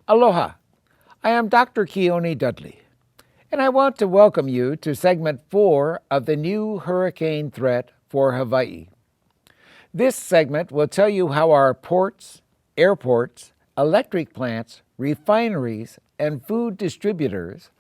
Aloha, I am Dr. Keone Dudley, and I want to welcome you to segment 4 of the new hurricane threat for Hawaii. This segment will tell you how our ports, airports, electric plants, refineries, and food distributors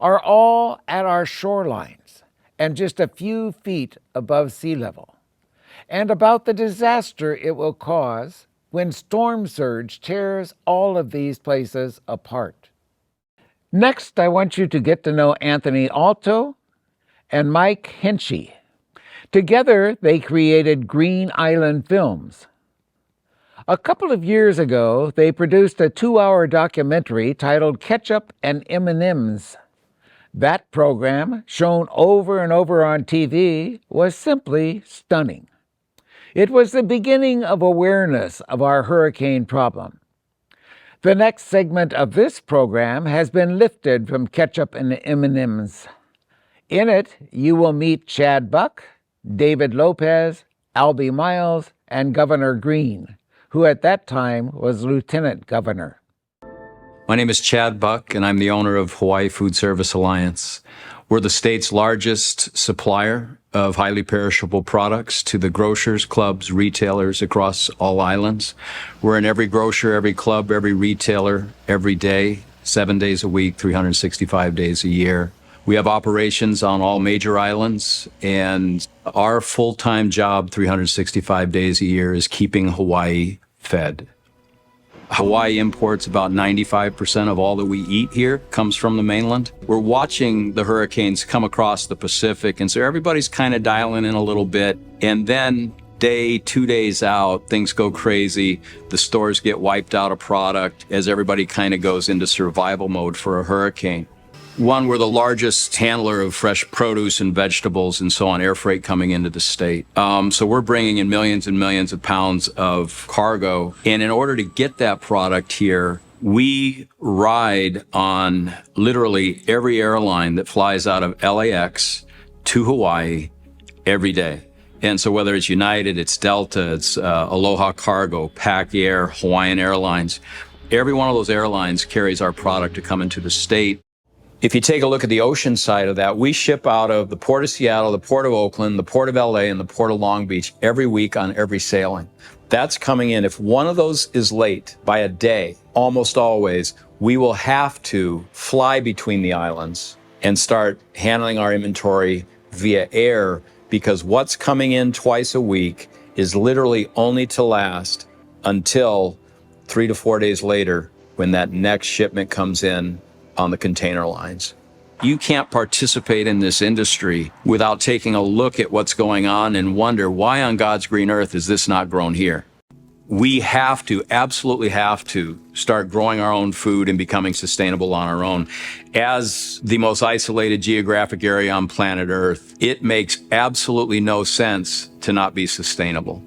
are all at our shorelines and just a few feet above sea level, and about the disaster it will cause when storm surge tears all of these places apart. Next, I want you to get to know Anthony Alto and Mike Henchy. Together, they created Green Island Films. A couple of years ago, they produced a 2-hour documentary titled Ketchup and M&Ms. That program, shown over and over on TV, was simply stunning. It was the beginning of awareness of our hurricane problem. The next segment of this program has been lifted from Ketchup and M&Ms. In it, you will meet Chad Buck, David Lopez, Albie Miles, and Governor Green, who at that time was Lieutenant Governor. My name is Chad Buck, and I'm the owner of Hawaii Food Service Alliance. We're the state's largest supplier of highly perishable products to the grocers, clubs, retailers across all islands. We're in every grocer, every club, every retailer, every day, 7 days a week, 365 days a year. We have operations on all major islands, and our full-time job, 365 days a year, is keeping Hawaii fed. Hawaii imports about 95% of all that we eat here comes from the mainland. We're watching the hurricanes come across the Pacific, and so everybody's kind of dialing in a little bit. And then 2 days out, things go crazy. The stores get wiped out of product as everybody kind of goes into survival mode for a hurricane. One, we're the largest handler of fresh produce and vegetables and so on, air freight coming into the state. So we're bringing in millions and millions of pounds of cargo. And in order to get that product here, we ride on literally every airline that flies out of LAX to Hawaii every day. And so whether it's United, it's Delta, it's Aloha Cargo, Pac Air, Hawaiian Airlines, every one of those airlines carries our product to come into the state. If you take a look at the ocean side of that, we ship out of the Port of Seattle, the Port of Oakland, the Port of LA, and the Port of Long Beach every week on every sailing. That's coming in. If one of those is late by a day, almost always, we will have to fly between the islands and start handling our inventory via air, because what's coming in twice a week is literally only to last until 3 to 4 days later when that next shipment comes in on the container lines. You can't participate in this industry without taking a look at what's going on and wonder, why on God's green earth is this not grown here? We have to, absolutely have to, start growing our own food and becoming sustainable on our own. As the most isolated geographic area on planet Earth, it makes absolutely no sense to not be sustainable.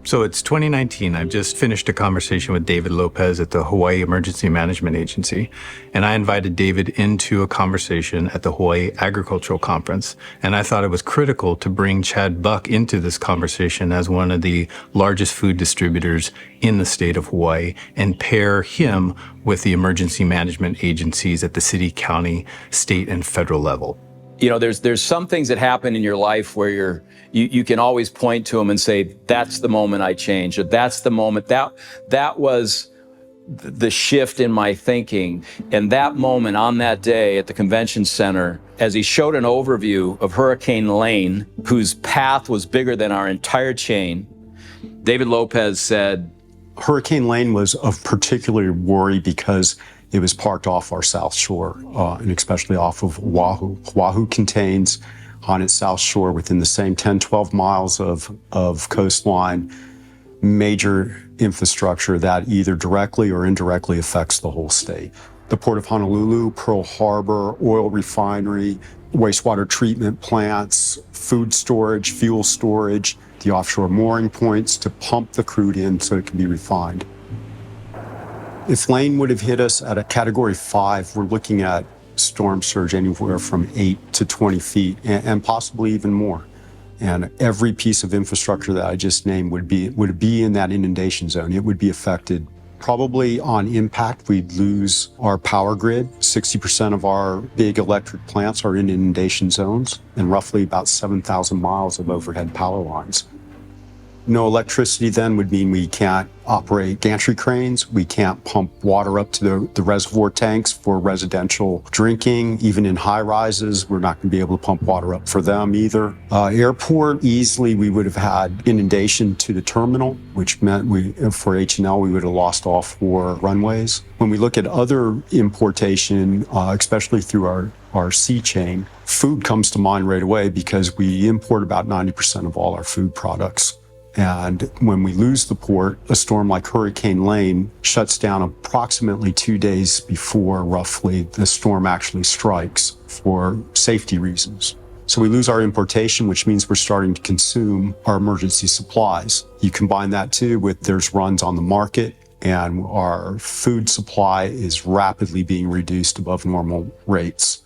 So it's 2019. I've just finished a conversation with David Lopez at the Hawaii Emergency Management Agency, and I invited David into a conversation at the Hawaii Agricultural Conference. And I thought it was critical to bring Chad Buck into this conversation as one of the largest food distributors in the state of Hawaii, and pair him with the emergency management agencies at the city, county, state, and federal level. You know, there's some things that happen in your life where you can always point to them and say, that's the moment I changed, or that's the moment, that was the shift in my thinking. And that moment on that day at the convention center, as he showed an overview of Hurricane Lane, whose path was bigger than our entire chain, David Lopez said, Hurricane Lane was of particular worry because it was parked off our south shore, and especially off of Oahu. Oahu contains on its south shore, within the same 10, 12 miles of coastline, major infrastructure that either directly or indirectly affects the whole state. The Port of Honolulu, Pearl Harbor, oil refinery, wastewater treatment plants, food storage, fuel storage, the offshore mooring points to pump the crude in so it can be refined. If Lane would have hit us at a Category 5, we're looking at storm surge anywhere from 8 to 20 feet and possibly even more. and every piece of infrastructure that I just named would be in that inundation zone. It would be affected. Probably on impact, we'd lose our power grid. 60% of our big electric plants are in inundation zones, and roughly about 7,000 miles of overhead power lines. No electricity then would mean we can't operate gantry cranes. We can't pump water up to the reservoir tanks for residential drinking. Even in high rises, we're not going to be able to pump water up for them either. Airport, easily we would have had inundation to the terminal, which meant for H&L, we would have lost all 4 runways. When we look at other importation, especially through our sea chain, food comes to mind right away because we import about 90% of all our food products. And when we lose the port, a storm like Hurricane Lane shuts down approximately 2 days before roughly the storm actually strikes for safety reasons. So we lose our importation, which means we're starting to consume our emergency supplies. You combine that too with there's runs on the market, and our food supply is rapidly being reduced above normal rates.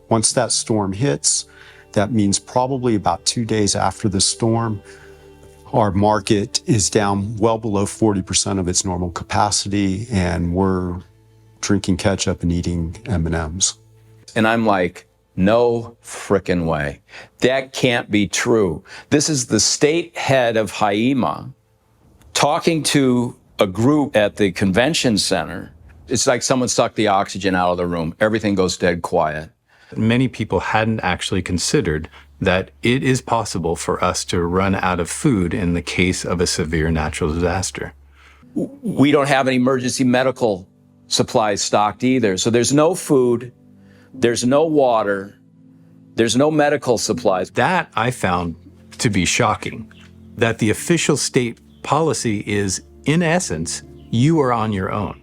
Once that storm hits, that means probably about 2 days after the storm, our market is down well below 40% of its normal capacity, and we're drinking ketchup and eating M&Ms. And I'm like, no frickin' way. That can't be true. This is the state head of Hawaiʻi talking to a group at the convention center. It's like someone sucked the oxygen out of the room. Everything goes dead quiet. Many people hadn't actually considered that it is possible for us to run out of food in the case of a severe natural disaster. We don't have any emergency medical supplies stocked either. So there's no food, there's no water, there's no medical supplies. That I found to be shocking, that the official state policy is, in essence, you are on your own.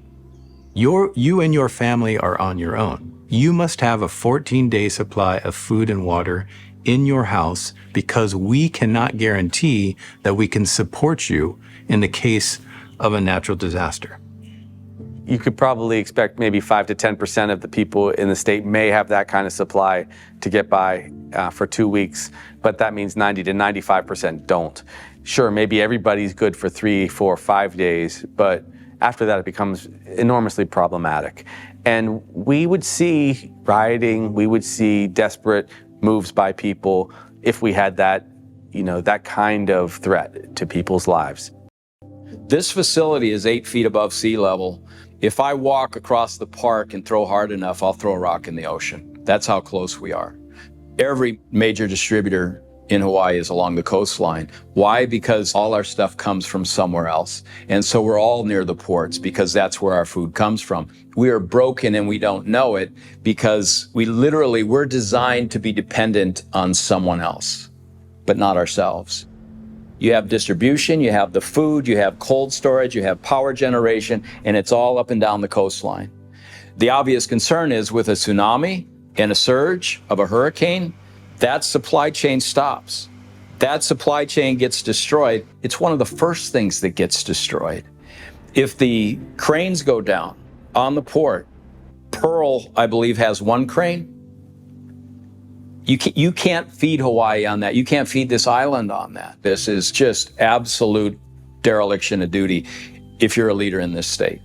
You and your family are on your own. You must have a 14-day supply of food and water in your house because we cannot guarantee that we can support you in the case of a natural disaster. You could probably expect maybe 5 to 10% of the people in the state may have that kind of supply to get by for 2 weeks, but that means 90 to 95% don't. Sure, maybe everybody's good for 3, 4, 5 days, but after that it becomes enormously problematic. And we would see rioting, we would see desperate moves by people if we had that, that kind of threat to people's lives. This facility is 8 feet above sea level. If I walk across the park and throw hard enough, I'll throw a rock in the ocean. That's how close we are. Every major distributor in Hawaii is along the coastline. Why? Because all our stuff comes from somewhere else. And so we're all near the ports because that's where our food comes from. We are broken and we don't know it because we're designed to be dependent on someone else, but not ourselves. You have distribution, you have the food, you have cold storage, you have power generation, and it's all up and down the coastline. The obvious concern is with a tsunami and a surge of a hurricane, that supply chain stops. That supply chain gets destroyed. It's one of the first things that gets destroyed. If the cranes go down on the port, Pearl, I believe, has 1 crane. You can't feed Hawaii on that. You can't feed this island on that. This is just absolute dereliction of duty if you're a leader in this state.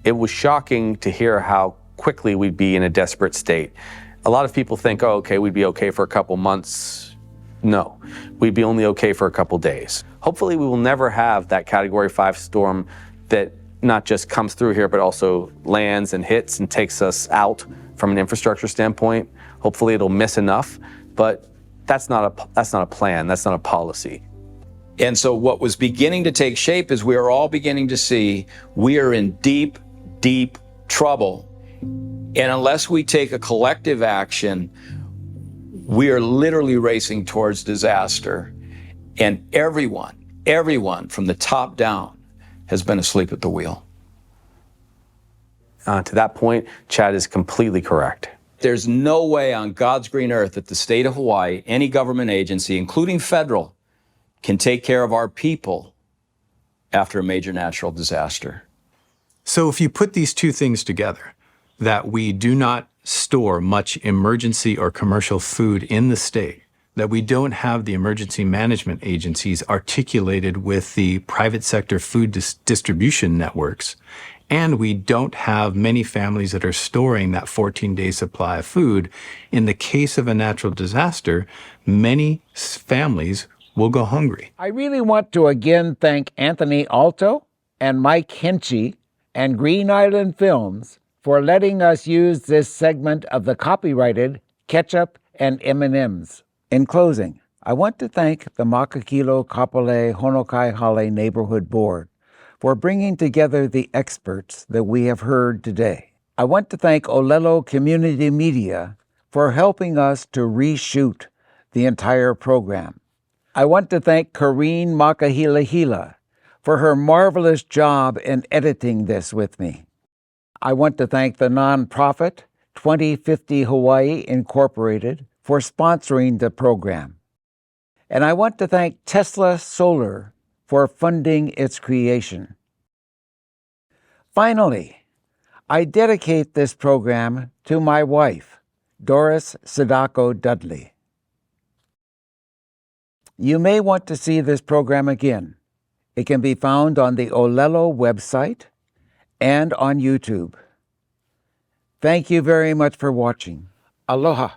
It was shocking to hear how quickly we'd be in a desperate state. A lot of people think, oh, okay, we'd be okay for a couple months. No, we'd be only okay for a couple days. Hopefully we will never have that Category 5 storm that not just comes through here, but also lands and hits and takes us out from an infrastructure standpoint. Hopefully it'll miss enough, but that's not a plan, that's not a policy. And so what was beginning to take shape is we are all beginning to see we are in deep, deep trouble. And unless we take a collective action, we are literally racing towards disaster. And everyone from the top down has been asleep at the wheel. To that point, Chad is completely correct. There's no way on God's green earth that the state of Hawaii, any government agency, including federal, can take care of our people after a major natural disaster. So if you put these two things together, that we do not store much emergency or commercial food in the state, that we don't have the emergency management agencies articulated with the private sector food distribution networks. And we don't have many families that are storing that 14-day supply of food. In the case of a natural disaster, many families will go hungry. I really want to again thank Anthony Alto and Mike Hinchy and Green Island Films for letting us use this segment of the copyrighted Ketchup and M&Ms. In closing, I want to thank the Makakilo Kapolei Honokai Hale Neighborhood Board for bringing together the experts that we have heard today. I want to thank Olelo Community Media for helping us to reshoot the entire program. I want to thank Kareen Makahilahila for her marvelous job in editing this with me. I want to thank the nonprofit 2050 Hawaii Incorporated for sponsoring the program. And I want to thank Tesla Solar for funding its creation. Finally, I dedicate this program to my wife, Doris Sadako Dudley. You may want to see this program again. It can be found on the Olelo website and on YouTube. Thank you very much for watching. Aloha.